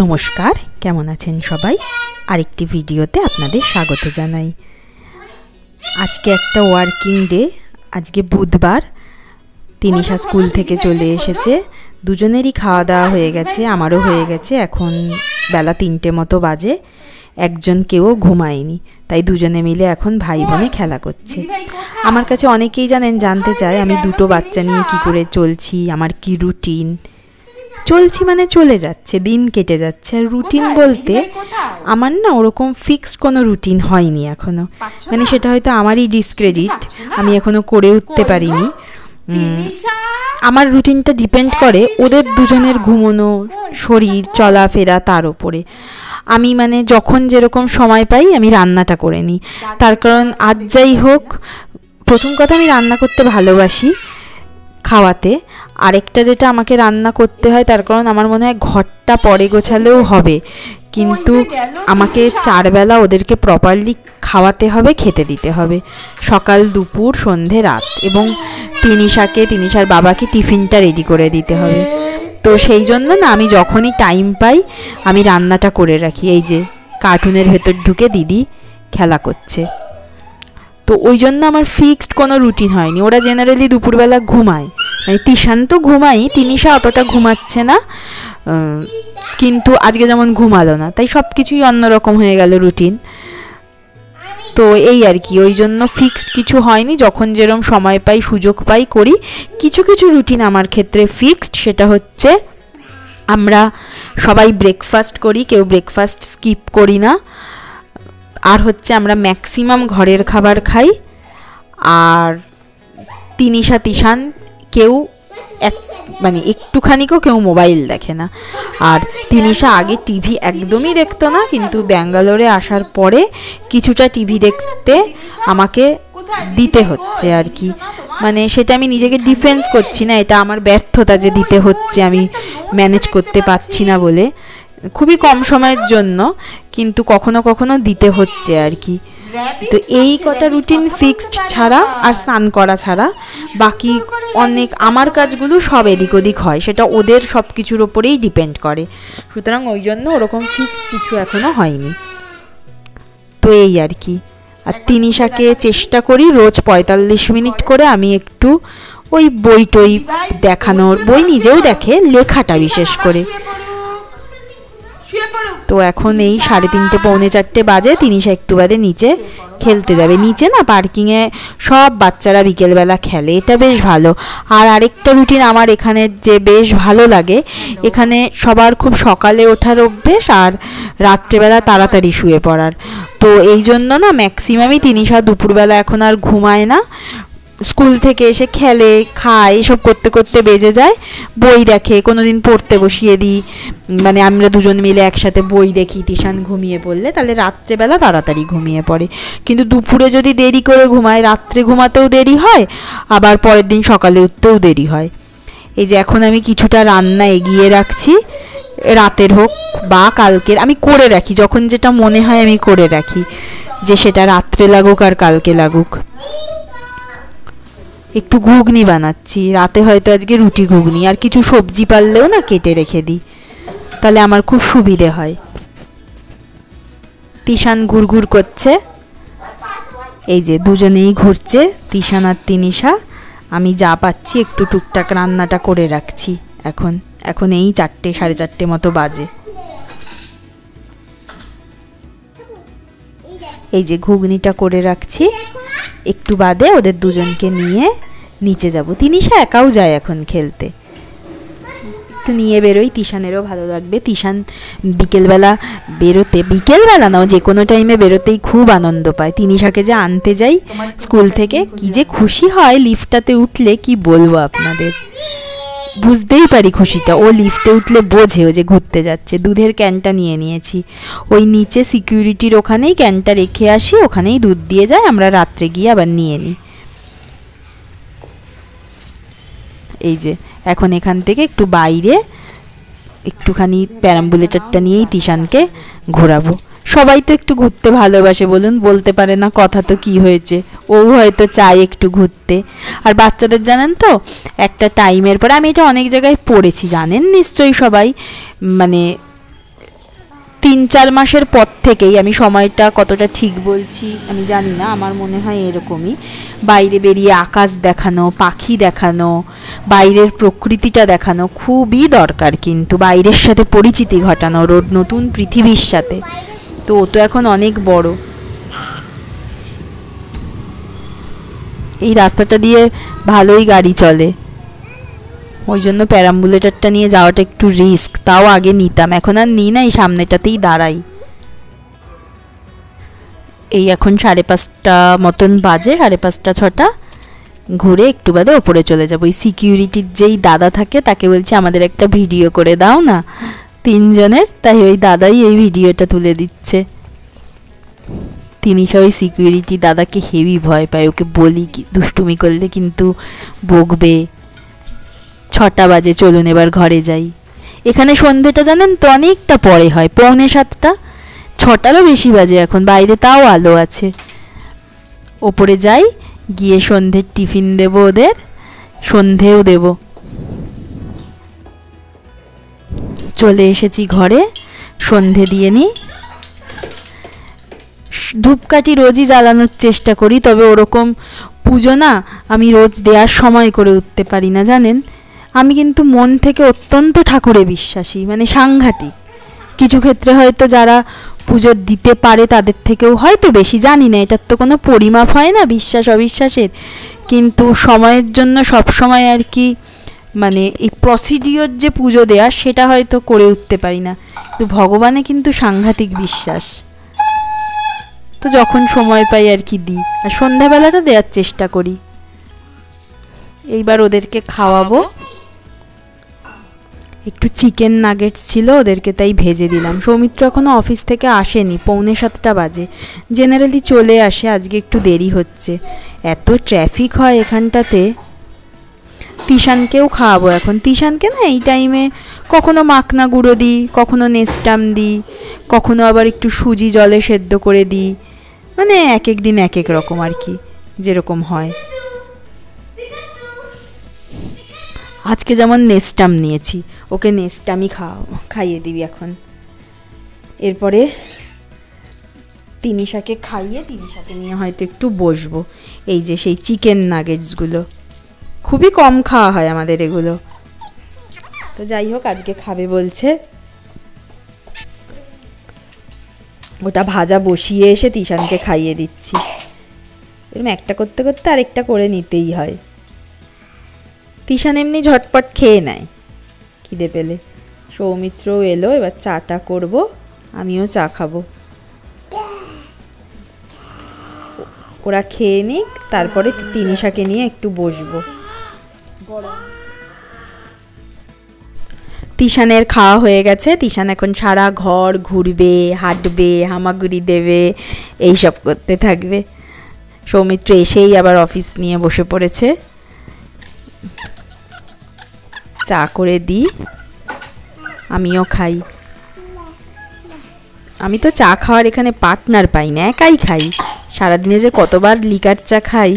নমস্কার, কেমন আছেন সবাই? আরেকটি ভিডিওতে আপনাদের স্বাগত জানাই। আজকে একটা ওয়ার্কিং ডে, আজকে বুধবার। তিনিশা স্কুল থেকে চলে এসেছে, দুজনেরই খাওয়া দাওয়া হয়ে গেছে, আমারও হয়ে গেছে। এখন বেলা 3টে মতো বাজে, একজন কেউ ঘুমায়নি, তাই দুজনে মিলে এখন ভাই বোনে খেলা করছে। আমার কাছে অনেকেই জানতে চায় আমি দুটো বাচ্চা নিয়ে কি করে চলছি, আমার কি রুটিন। চলছি মানে চলে যাচ্ছে, দিন কেটে যাচ্ছে। আর রুটিন বলতে আমার না ওরকম ফিক্সড কোনো রুটিন হয়নি এখনও, মানে সেটা হয়তো আমারই ডিসক্রেডিট, আমি এখনও করে উঠতে পারিনি। আমার রুটিনটা ডিপেন্ড করে ওদের দুজনের ঘুমোনো, শরীর, চলাফেরা, তার ওপরে। আমি মানে যখন যেরকম সময় পাই আমি রান্নাটা করে নিই। তার কারণ আজ যাই হোক, প্রথম কথা আমি রান্না করতে ভালোবাসি, খাওয়াতে। আরেকটা যেটা আমাকে রান্না করতে হয়, তার কারণ আমার মনে হয় ঘরটা পরে গোছালেও হবে, কিন্তু আমাকে 4 বেলা ওদেরকে প্রপারলি খাওয়াতে হবে, খেতে দিতে হবে, সকাল, দুপুর, সন্ধে, রাত। এবং তিনিশার বাবাকে টিফিনটা রেডি করে দিতে হবে। তো সেই জন্য না আমি যখনই টাইম পাই আমি রান্নাটা করে রাখি। এই যে কার্টুনের ভেতর ঢুকে দিদি খেলা করছে, তো ওই জন্য আমার ফিক্সড কোনো রুটিন হয়নি। ওরা জেনারেলি দুপুরবেলা ঘুমায়, মানে তিশান তো ঘুমাই, তিনিশা অতটা ঘুমাচ্ছে না, কিন্তু আজকে যেমন ঘুমালো না, তাই সব কিছুই অন্যরকম হয়ে গেল রুটিন। তো এই আর কি, ওই জন্য ফিক্সড কিছু হয়নি, যখন যেরকম সময় পাই, সুযোগ পাই, করি। কিছু কিছু রুটিন আমার ক্ষেত্রে ফিক্সড, সেটা হচ্ছে আমরা সবাই ব্রেকফাস্ট করি, কেউ ব্রেকফাস্ট স্কিপ করি না। আর হচ্ছে আমরা ম্যাক্সিমাম ঘরের খাবার খাই। আর তিশান কেউ মানে একটুখানিকেও কেউ মোবাইল দেখে না। আর তিনিশা আগে টিভি একদমই দেখতো না, কিন্তু ব্যাঙ্গালোরে আসার পরে কিছুটা টিভি দেখতে আমাকে দিতে হচ্ছে আর কি। মানে সেটা আমি নিজেকে ডিফেন্স করছি না, এটা আমার ব্যর্থতা যে দিতে হচ্ছে, আমি ম্যানেজ করতে পারছি না বলে, খুবই কম সময়ের জন্য, কিন্তু কখনো কখনো দিতে হচ্ছে আর কি। তো এই কটা রুটিন ফিক্সড ছাড়া আর স্নান করা ছাড়া বাকি অনেক আমার কাজগুলো সব এদিক ওদিক হয়, সেটা ওদের সব কিছুর ওপরেই ডিপেন্ড করে। সুতরাং ওই জন্য ওরকম ফিক্সড কিছু এখনো হয়নি। তো এই আর কি। আর তিনিশাকে চেষ্টা করি রোজ 45 মিনিট করে আমি একটু ওই বই টই দেখানোর, বই নিজেও দেখে, লেখাটা বিশেষ করে। তো এখন এই 3:30 পৌনে 4টে বাজে, তিনিশা একটু বাদে নিচে খেলতে যাবে। নিচে না পার্কিংয়ে সব বাচ্চারা বিকেলবেলা খেলে, এটা বেশ ভালো। আর আরেকটা রুটিন আমার এখানে যে বেশ ভালো লাগে, এখানে সবার খুব সকালে ওঠার অভ্যেস আর রাত্রেবেলা তাড়াতাড়ি শুয়ে পড়ার। তো এই জন্য না ম্যাক্সিমামই তিনিশা দুপুরবেলা এখন আর ঘুমায় না, স্কুল থেকে এসে খেলে, খায়, এসব করতে করতে বেজে যায়। বই দেখে, কোনোদিন পড়তে বসিয়ে দিই, মানে আমরা দুজন মিলে একসাথে বই দেখি। তিশান ঘুমিয়ে পড়লে তাহলে রাত্রেবেলা তাড়াতাড়ি ঘুমিয়ে পড়ে, কিন্তু দুপুরে যদি দেরি করে ঘুমায়, রাত্রে ঘুমাতেও দেরি হয়, আবার পরের দিন সকালে উঠতেও দেরি হয়। এই যে এখন আমি কিছুটা রান্না এগিয়ে রাখছি, রাতের হোক বা কালকের, আমি করে রাখি, যখন যেটা মনে হয় আমি করে রাখি, যে সেটা রাত্রে লাগুক আর কালকে লাগুক। একটু ঘুগনি বানাচ্ছি, রাতে হয়তো আজকে রুটি ঘুগনি, আর কিছু সবজি পারলেও না কেটে রেখে দিই, তাহলে আমার খুব সুবিধে হয়। তিশান ঘুরঘুর করছে, এই যে দুজনেই ঘুরছে, তিশান আর তিনিশা। আমি যা পাচ্ছি একটু টুকটাক রান্নাটা করে রাখছি। এখন এই 4টে 4:30 মতো বাজে। এই যে ঘুগনিটা করে রাখছি, একটু বাদে ওদের দুজনকে নিয়ে নিচে যাব। তিনিশা একাও যায় এখন খেলতে, একটু নিয়ে বেরোই, তিশানেরও ভালো লাগবে। তিশান বিকেলবেলা না, যে কোনো টাইমে বেরোতেই খুব আনন্দ পায়। তিনিশাকে যে আনতে যাই স্কুল থেকে, কি যে খুশি হয় লিফটটাতে উঠলে, কি বলবো আপনাদের, বুঝতেই পারি খুশিটা। ও লিফটে উঠলে বোঝে ও যে ঘুরতে যাচ্ছে। দুধের ক্যানটা নিয়ে নিয়েছি, ওই নিচে সিকিউরিটির ওখানেই ক্যানটা রেখে আসি, ওখানেই দুধ দিয়ে যায়, আমরা রাত্রে গিয়ে আবার নিয়ে নিই। এই যে এখন এখান থেকে একটু বাইরে একটুখানি প্যারাম্বুলেটারটা নিয়েই তিশানকে ঘোরাবো। সবাই তো একটু ঘুরতে ভালোবাসে বলুন, বলতে পারে না কথা তো কি হয়েছে, ও হয়তো চায় একটু ঘুরতে। আর বাচ্চাদের জানেন তো একটা টাইমের পরে, আমি এটা অনেক জায়গায় পড়েছি জানেন নিশ্চয়ই সবাই, মানে 3-4 মাসের পর থেকেই, আমি সময়টা কতটা ঠিক বলছি আমি জানি না, আমার মনে হয় এরকমই, বাইরে বেরিয়ে আকাশ দেখানো, পাখি দেখানো, বাইরের প্রকৃতিটা দেখানো খুবই দরকার, কিন্তু বাইরের সাথে পরিচিতি ঘটানো, নতুন পৃথিবীর সাথে। তো ও তো এখন অনেক বড়। এই রাস্তাটা দিয়ে ভালোই গাড়ি চলে, ওই জন্য প্যারাম্বুলেটরটা নিয়ে যাওয়াটা একটু রিস্ক, তাও আগে নিতাম, এখন আর নিই না, এই সামনেটাতেই দাঁড়াই। এই এখন 5:30 মতন বাজে, 5:30-6টা, ঘুরে একটু বাদে ওপরে চলে যাবো। ওই সিকিউরিটির যেই দাদা থাকে তাকে বলছি আমাদের একটা ভিডিও করে দাও না 3 জনের, তাই ওই দাদাই এই ভিডিওটা তুলে দিচ্ছে। তিনি সবাই সিকিউরিটি দাদাকে হেভি ভয় পায়, ওকে বলি কি দুষ্টুমি করলে কিন্তু বকবে। 6টা বাজে, চলুন এবার ঘরে যাই। এখানে সন্ধেটা জানেন তো অনেকটা পরে হয়, 6:45, 6টারও বেশি বাজে এখন, বাইরে তাও আলো আছে। ওপরে যাই, গিয়ে সন্ধ্যের টিফিন দেব ওদের, সন্ধেও দেব। চলে এসেছি ঘরে, সন্ধে দিয়ে নিই। ধূপকাঠি রোজই জ্বালানোর চেষ্টা করি, তবে ওরকম পুজো না আমি রোজ দেওয়ার সময় করে উঠতে পারি না জানেন। আমি কিন্তু মন থেকে অত্যন্ত ঠাকুরে বিশ্বাসী, মানে সাংঘাতিক। কিছু ক্ষেত্রে হয়তো যারা পুজো দিতে পারে তাদের থেকেও হয়তো বেশি, জানি না, এটার তো কোনো পরিমাপ হয় না বিশ্বাস অবিশ্বাসের, কিন্তু সময়ের জন্য সব সময় আর কি, মানে এই প্রসিডিওর যে পুজো দেওয়া সেটা হয়তো করে উঠতে পারি না, কিন্তু ভগবানে কিন্তু সাংঘাতিক বিশ্বাস। তো যখন সময় পাই আর কি দিই, আর সন্ধ্যাবেলাটা দেওয়ার চেষ্টা করি। এইবার ওদেরকে খাওয়াবো। একটু চিকেন নাগেটস ছিল ওদেরকে, তাই ভেজে দিলাম। সৌমিত্র এখনও অফিস থেকে আসেনি, 6:45 বাজে, জেনারেলি চলে আসে, আজকে একটু দেরি হচ্ছে, এত ট্রাফিক হয় এখানটাতে। তিশানকেও খাওয়াবো এখন। তিশানকে না এই টাইমে কখনো মাখনা গুঁড়ো দিই, কখনো নেস্টাম দিই, কখনো আবার একটু সুজি জলে সেদ্ধ করে দিই, মানে এক এক দিন এক এক রকম আর কি, যেরকম হয়। আজকে যেমন নেস্টাম নিয়েছি, ওকে নেস্টামই খাইয়ে দিবি এখন। এরপরে তিনিশাকে খাইয়ে তিনিশাকে নিয়ে হয়তো একটু বসবো। এই যে সেই চিকেন নাগেটসগুলো খুবই কম খাওয়া হয় আমাদের এগুলো, তো যাই হোক আজকে খাবে বলছে। ওটা ভাজা বসিয়ে এসে তিশানকে খাইয়ে দিচ্ছি। এরকম একটা করতে করতে আরেকটা করে নিতেই হয়। তিশান এমনি ঝটপট খেয়ে নেয় খিদে পেলে। সৌমিত্রও এলো, এবার চাটা করব, আমিও চা খাবো। ওরা খেয়ে নিক, তারপরে তিনিশাকে নিয়ে একটু বসবো। তিশানের খাওয়া হয়ে গেছে, তিশান এখন সারা ঘর ঘুরবে, হাঁটবে, হামাগুড়ি দেবে, এইসব করতে থাকবে। সৌমিত্র এসেই আবার অফিস নিয়ে বসে পড়েছে। চা করে দিই, আমিও খাই। আমি তো চা খাওয়ার এখানে পার্টনার পাই না, একাই খাই। সারাদিনে যে কতবার লিকার চা খাই।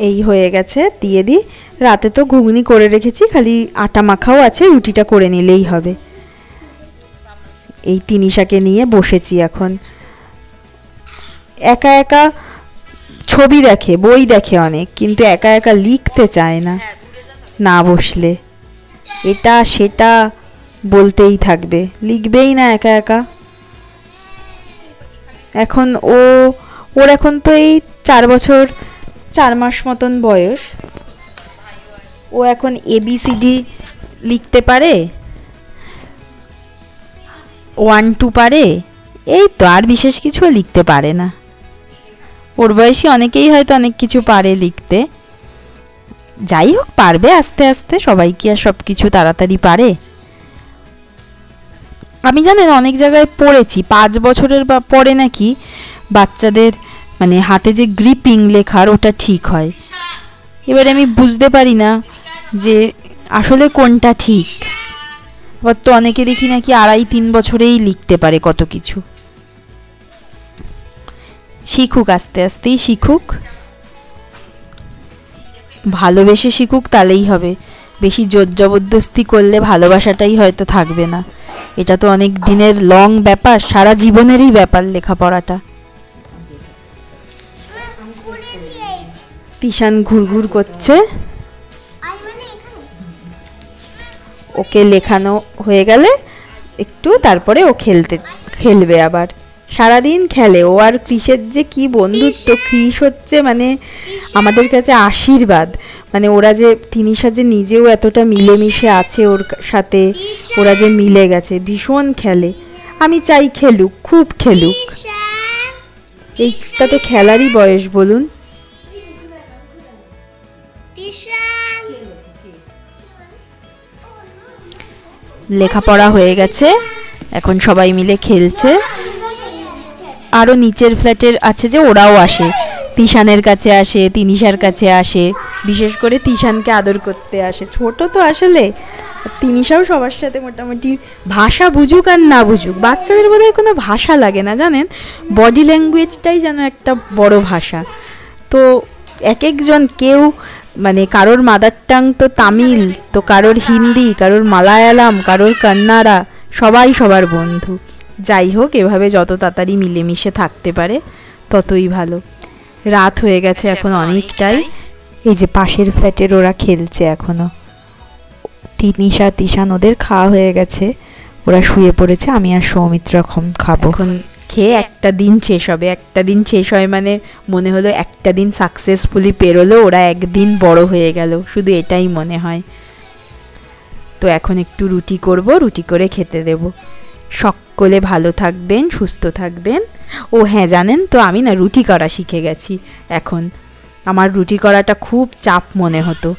এই হয়ে গেছে, দিয়ে দিই। রাতে তো ঘুগনি করে রেখেছি, খালি আটা মাখাও আছে, রুটিটা করে নিলেই হবে। এই তিনিশাকে নিয়ে বসেছি এখন। একা একা ছবি দেখে, বই দেখে অনেক, কিন্তু একা একা লিখতে চায় না। না বসলে এটা সেটা বলতেই থাকবে, লিখবেই না একা একা। এখন ওর এখন তো এই 4 বছর 4 মাস মতন বয়স। ও এখন ABCD লিখতে পারে, 1-2 পারে, এই তো, আর বিশেষ কিছু লিখতে পারে না। ওর বয়সী অনেকেই হয়তো অনেক কিছু পারে লিখতে, যাই হোক পারবে আস্তে আস্তে, সবাই কি আর সব কিছু তাড়াতাড়ি পারে? আমি জানেন অনেক জায়গায় পড়েছি 5 বছরের বা পরে নাকি বাচ্চাদের মানে হাতে যে গ্রিপিং লেখার ওটা ঠিক হয়। এবারে আমি বুঝতে পারি না যে আসলে কোনটা ঠিক? আবার তো অনেকে দেখি নাকি 2.5-3 বছরেই লিখতে পারে কত কিছু। শিখুক, আস্তে আস্তেই শিখুক, ভালোবেসে শিখুক, তাহলেই হবে। বেশি জোর জবরদস্তি করলে ভালোবাসাটাই হয়তো থাকবে না। এটা তো অনেক দিনের লং ব্যাপার, সারা জীবনেরই ব্যাপার লেখাপড়াটা। তিশান ঘুরঘুর করছে, ওকে লেখানো হয়ে গেলে একটু তারপরে ও খেলবে আবার। সারাদিন খেলে ও আর ক্রিসের যে কি বন্ধুত্ব। ক্রিস হচ্ছে মানে আমাদের কাছে আশীর্বাদ। মানে ওরা যে তিনিশা যে নিজেও এতটা মিলেমিশে আছে ওর সাথে, ওরা যে মিলে গেছে, ভীষণ খেলে। আমি চাই খেলুক, খুব খেলুক। এইটা তো খেলারই বয়স, বলুন। লেখাপড়া হয়ে গেছে, এখন সবাই মিলে খেলছে। আরও নিচের ফ্ল্যাটের আছে যে, ওরাও আসে, তিশানের কাছে আসে, তিনিশার কাছে আসে। বিশেষ করে তিশানকে আদর করতে আসে। ছোট তো আসলে, তিনিশাও সবার সাথে মোটামুটি, ভাষা বুঝুক আর না বুঝুক, বাচ্চাদের বোধহয় কোনো ভাষা লাগে না জানেন। বডি ল্যাঙ্গুয়েজটাই যেন একটা বড় ভাষা। তো এক একজন, কেউ মানে কারোর মাদার টাং তো তামিল, তো কারোর হিন্দি, কারোর মালায়ালাম, কারোর কন্নাড়া, সবাই সবার বন্ধু। যাই হোক, এভাবে যত তাড়াতাড়ি মিলেমিশে থাকতে পারে ততই ভালো। রাত হয়ে গেছে এখন অনেকটাই। এই যে পাশের ফ্ল্যাটের ওরা খেলছে এখনো। তিনিশা তিশান ওদের খাওয়া হয়ে গেছে, ওরা শুয়ে পড়েছে। আমি আর সৌমিত্র এখন খাবো। এখন খেয়ে একটা দিন শেষ হবে। একটা দিন শেষ হয় মানে মনে হলো একটা দিন সাকসেসফুলি পেরোলো, ওরা একদিন বড় হয়ে গেল, শুধু এটাই মনে হয়। তো এখন একটু রুটি করব, রুটি করে খেতে দেব। সকলে ভালো থাকবেন, সুস্থ থাকবেন। ও হ্যাঁ, জানেন তো আমি না রুটি করা শিখে গেছি এখন। আমার রুটি করাটা খুব চাপ মনে হতো,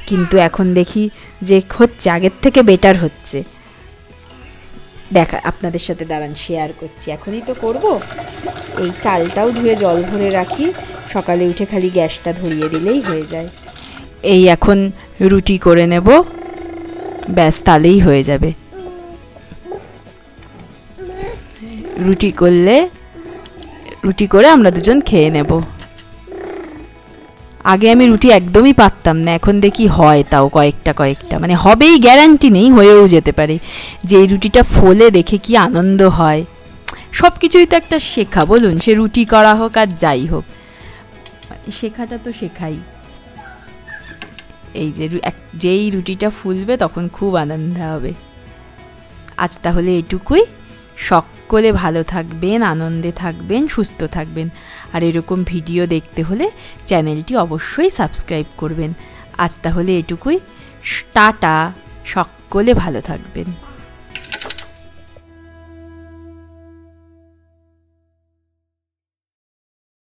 কিন্তু এখন দেখি যে হচ্ছে, আগের থেকে বেটার হচ্ছে। দেখা আপনাদের সাথে দাঁড়ান শেয়ার করছি, এখনই তো করব। এই চালটাও ধুয়ে জল ভরে রাখি, সকালে উঠে খালি গ্যাসটা ধরিয়ে দিলেই হয়ে যায়। এই এখন রুটি করে নেব, ব্যাস তাহলেই হয়ে যাবে। রুটি করে আমরা দুজন খেয়ে নেব। আগে আমি রুটি একদমই পারতাম না, এখন দেখি হয়, তাও কয়েকটা মানে হবেই গ্যারান্টি নেই, হয়েও যেতে পারে। যে এই রুটিটা ফোলে দেখে কি আনন্দ হয়। সব কিছুই তো একটা শেখা, বলুন, সে রুটি করা হোক আর যাই হোক, শেখাটা তো শেখাই। এই যে যেই রুটিটা ফুলবে তখন খুব আনন্দ হবে। আজ তাহলে এটুকুই। সকলে ভালো থাকবেন, আনন্দে থাকবেন, সুস্থ থাকবেন। আর এরকম ভিডিও দেখতে হলে চ্যানেলটি অবশ্যই সাবস্ক্রাইব করবেন। আজ তাহলে এটুকুই, টাটা। সকলে ভালো থাকবেন।